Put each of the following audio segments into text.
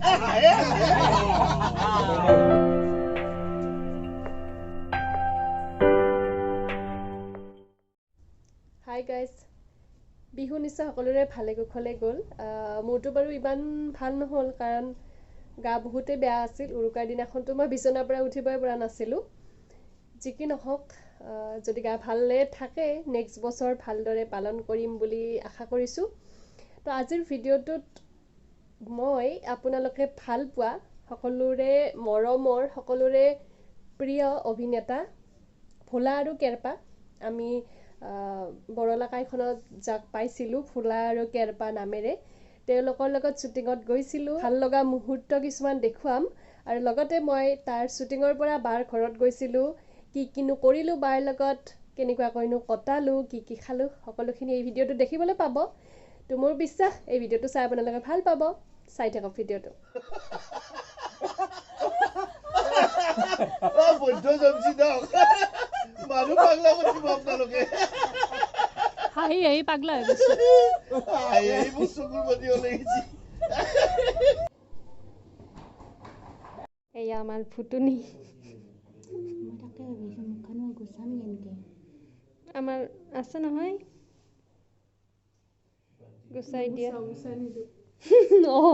Hi guys, Bihu নিশ্চয় সকলোৰে ভালে কুশলে গ'ল মোৰটো বাৰু ইমান ভাল নহ'ল কাৰণ গা বহুতে বেয়া আছিল উৰুকাৰ দিনাখনতো মই বিছনাৰ পৰা উঠিবই পৰা নাছিলোঁ যি কি নহওক যদি গা ভালে থাকে নেক্সট বছৰ ভালদৰে পালন কৰিম বুলি আশা কৰিছোঁ তো আজিৰ ভিডিঅ'টোত মই আপোনালোকে ভাল পোৱা সকলোৰে মৰমৰ সকলোৰে প্ৰিয় অভিনেতা ভোলা আৰু কেৰপা আমি বৰলাকাইখনত যাক পাইছিলোঁ ভোলা আৰু কেৰপা নামেৰে তেওঁলোকৰ লগত শ্বুটিঙত গৈছিলোঁ ভাল লগা মুহূৰ্ত কিছুমান দেখুৱাম আৰু লগতে মই তাৰ শ্বুটিঙৰ পৰা বাৰ ঘৰত গৈছিলোঁ কি কিনো কৰিলোঁ বাৰ লগত কেনেকুৱাকৈনো কটালোঁ কি খালোঁ সকলোখিনি এই ভিডিঅ'টো দেখিবলৈ পাব তো মোৰ বিশ্বাস এই ভিডিঅ'টো চাই আপোনালোকে ভাল পাব চাই থাকক ভিডিঅ'টো মানুহ পাগলা বনিব আপোনালোকে হাঁহি হাঁহি পাগলা হৈ গৈছে হাঁহি হাঁহি মোৰ চকুৰ পানী ওলাইছে এয়া আমাৰ ফুটুনি আমাৰ আছে নহয় গুচাই দিয়া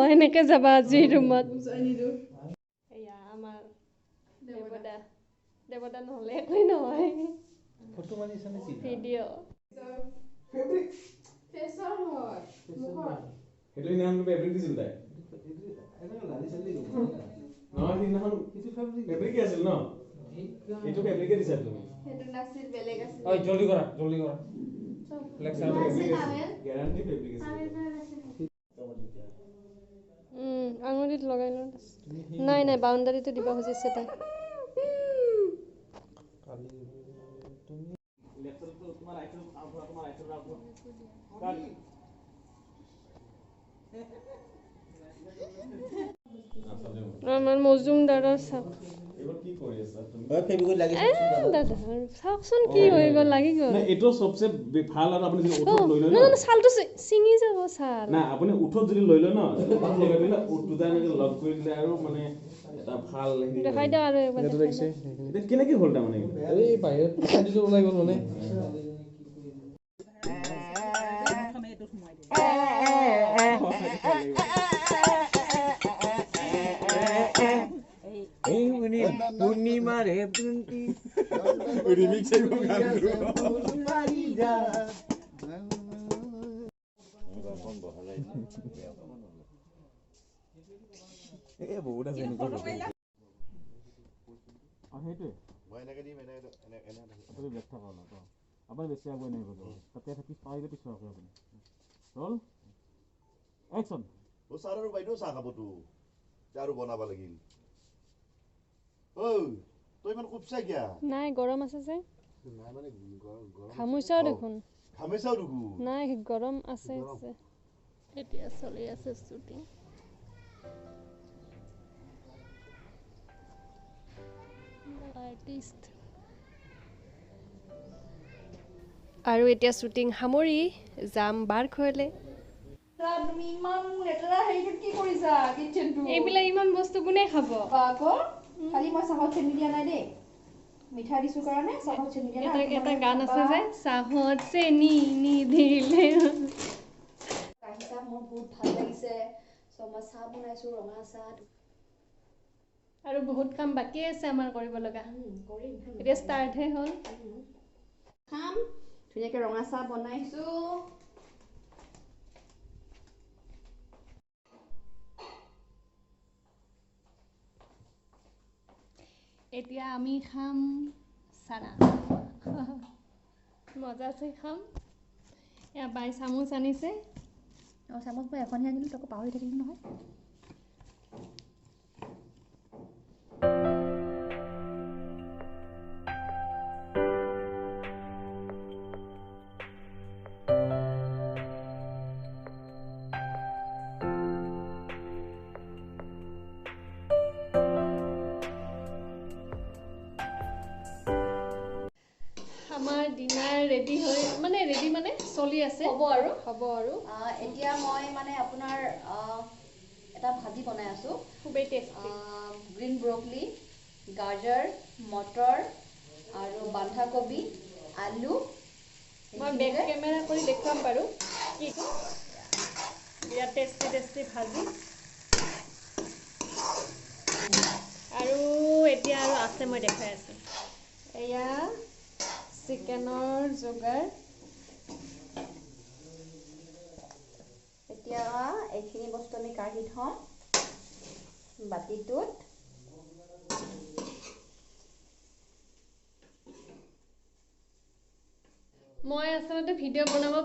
এনেকে যাবা আজি ৰুমত এয়া আমাৰ দেৱতা নহ'লে একোৱেই নহয় ভিডিঅ' আঙুলিত লগাই ল নাই নাই বাউণ্ডাৰীটো দিব খুজিছে তাই আমাৰ মজুমদাৰৰ চাওক চাওকচোন কি হৈ গ'ল লাগি গ'ল এইটো সবচে ভাল আৰু আপুনি যদি উঠত লৈ লয় না ছালটো ছিঙি যাব ছাৰ না আপুনি উঠত যদি লৈ লয় ন লগাই দিলে উঠটো এনেকৈ লগ কৰি দিলে আৰু মানে এটা ভাল দেখাই দিওঁ আৰু একবাৰ এইটো দেখিছে এটা কেনেকৈ হ'ল তাৰ মানে এই বাহিৰত চাইডটো ওলাই গ'ল মানে পূৰ্ণিমাৰ হেপি ৰিমিক্স এৰ গান মাৰিদা এ বহুত আছে এনেকুৱা সেইটোৱে মই এনেকে দিম এনে ব্যস্ত কৰা ন আপুনি বেছি আগুৱাই নাহিব তাতে থাকি পাৰিলে পিছুৱা আপুনি হ'ল একশ্যন ও ছাৰ আৰু বাইদেউ চাহ খাবতো আৰু বনাব লাগিল ঐ তই ইমান কুপচা কিয়া নাই গৰম আছে যে নাই মানে খামুচাও দেখোন খামেছাও দেখোন নাই গৰম আছে এতিয়া চলি আছে শ্বুটিং আৰ্টিষ্ট আৰু এতিয়া শ্বুটিং সামৰি যাম বাৰ ঘৰলৈ তুমি ইমান লেতেৰা হেৰিটোত কি কৰিছা কিচেনটো এইবিলাক ইমান বস্তু কোনে খাব আকৌ খালি মই চাহত চেনি দিয়া নাই দেই মিঠা দিছো কাৰণে চাহত চেনি দিয়া নাই এটা গান আছে যে চাহত চেনি নিদিলে কাহিতা মোৰ বহুত ভাল লাগিছে মই চাহ বনাইছো ৰঙা চাহ আৰু বহুত কাম বাকী আছে আমাৰ কৰিব লগা কৰিম এতিয়া ষ্টাৰ্টহে হ'ল খাম ধুনীয়াকৈ ৰঙা চাহ বনাইছো এতিয়া আমি খাম চানা মজা আছে খাম এয়া বাই চামুচ আনিছে চামুচ মই এখনহে আনিলোঁ তাকো পাহৰি থাকিলোঁ নহয় আমাৰ ডিনাৰ ৰেডি হৈ মানে চলি আছে হ'ব আৰু এতিয়া মই মানে আপোনাৰ এটা ভাজি বনাই আছোঁ খুবেই টেষ্টি। গ্ৰীণ ব্ৰকলি, গাজৰ, মটৰ আৰু বন্ধাকবি, আলু। মই বেক কেমেৰা কৰি দেখুৱাম বাৰু কি বিৰাট টেষ্টি টেষ্টি ভাজি। আৰু এতিয়া আৰু আছে মই দেখাই আছোঁ। এয়া চিকেনৰ যোগাৰ। এতিয়া এইখিনি বস্তু আমি কাঢ়ি থ'ম বাতিটোত। মই আচলতে ভিডিঅ' বনাব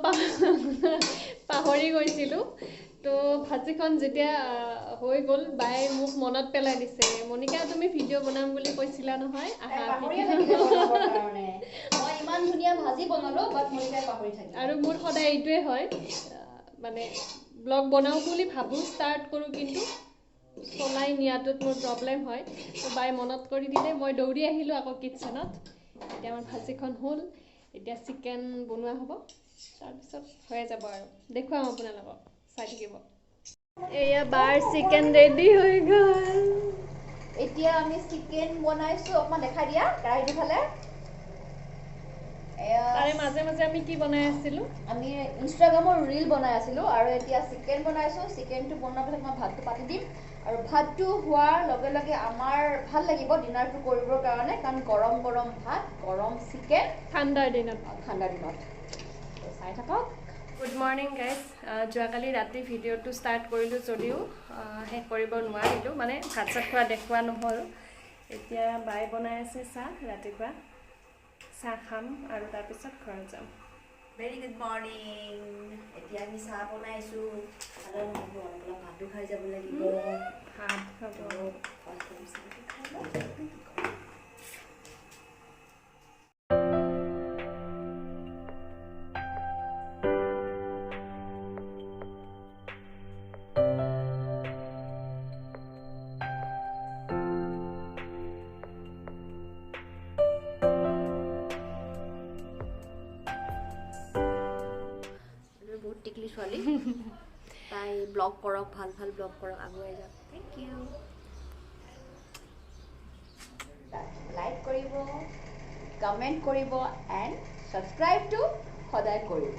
পাহৰি গৈছিলোঁ। তো ভাজিখন যেতিয়া হৈ গ'ল বায়ে মোক মনত পেলাই দিছে, মনিকা তুমি ভিডিঅ' বনাম বুলি কৈছিলা নহয়, আহা মই ইমান ধুনীয়া ভাজি বনালো বাট মনিকাই পাহৰি থাকিলে। আৰু মোৰ সদায় এইটোৱে হয়, মানে ব্লগ বনাওঁ বুলি ভাবোঁ, ষ্টাৰ্ট কৰোঁ, কিন্তু চলাই নিয়াটোত মোৰ প্ৰব্লেম হয়। তো বাই মনত কৰি দিলে, মই দৌৰি আহিলোঁ আকৌ কিটচেনত। এতিয়া আমাৰ ভাজিখন হ'ল, এতিয়া চিকেন বনোৱা হ'ব, তাৰপিছত হৈয়ে যাব আৰু দেখুৱাম আপোনালোকক, চাই থাকিব। এয়া বাৰ চিকেন ৰেডি হৈ গ'ল। এতিয়া আমি চিকেন বনাইছোঁ, অকণমান দেখাই দিয়া কেৰাহীটো ফালে। তাৰে মাজে মাজে আমি কি বনাই আছিলোঁ? আমি ইনষ্টাগ্ৰামৰ ৰীল বনাই আছিলোঁ আৰু এতিয়া চিকেন বনাইছোঁ। চিকেনটো বনোৱাৰ পিছত মই ভাতটো পাতি দিম আৰু ভাতটো হোৱাৰ লগে লগে আমাৰ ভাল লাগিব ডিনাৰটো কৰিবৰ কাৰণে, কাৰণ গৰম গৰম ভাত, গৰম চিকেন ঠাণ্ডাৰ দিনত। চাই থাকক। Good morning guys. যোৱাকালি ৰাতি ভিডিঅ'টো ষ্টাৰ্ট কৰিলোঁ যদিও শেষ কৰিব নোৱাৰিলোঁ, মানে ভাত চাত খোৱা দেখুওৱা নহ'ল। এতিয়া বাই বনাই আছে চাহ, ৰাতিপুৱা চাহ খাম আৰু তাৰপিছত ঘৰত যাম। Very good morning. এতিয়া আমি চাহ বনাইছোঁ, অলপ ভাতো খাই যাব লাগিব। ভাত খাব। বহুত টিকলি ছোৱালী, তাই ব্লগ কৰক, ভাল ভাল ব্লগ কৰক, আগুৱাই যাওক। Thank you. লাইক কৰিব, কমেণ্ট কৰিব এণ্ড ছাবস্ক্ৰাইবটো সদায় কৰিব।